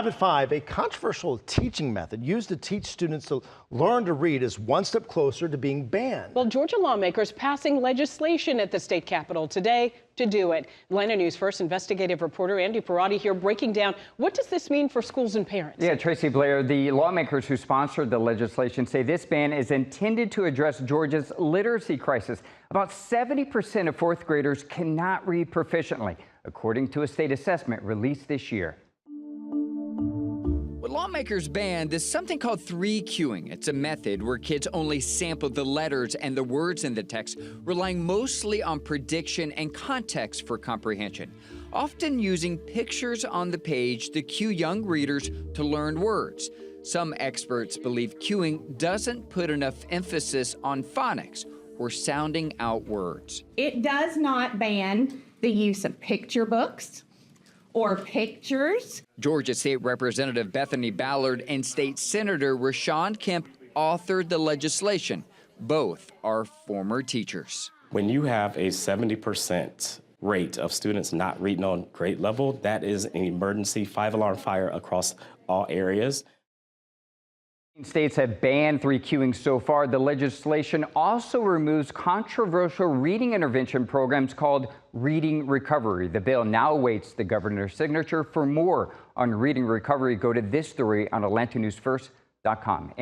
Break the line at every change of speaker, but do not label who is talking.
At 5, a controversial teaching method used to teach students to learn to read is one step closer to being banned.
Well, Georgia lawmakers passing legislation at the state capitol today to do it. Atlanta News First investigative reporter Andy Parati here breaking down what does this mean for schools and parents.
Yeah, Tracy Blair, the lawmakers who sponsored the legislation say this ban is intended to address Georgia's literacy crisis. About 70% of fourth graders cannot read proficiently, according to a state assessment released this year.
What lawmakers banned is something called 3-cueing. It's a method where kids only sample the letters and the words in the text, relying mostly on prediction and context for comprehension, often using pictures on the page to cue young readers to learn words. Some experts believe cueing doesn't put enough emphasis on phonics or sounding out words.
It does not ban the use of picture books or pictures.
Georgia State Representative Bethany Ballard and State Senator Rashawn Kemp authored the legislation. Both are former teachers.
When you have a 70% rate of students not reading on grade level, that is an emergency 5-alarm fire across all areas.
States have banned 3-cueing so far. The legislation also removes controversial reading intervention programs called Reading Recovery. The bill now awaits the governor's signature. For more on reading recovery, go to this story on AtlantaNewsFirst.com.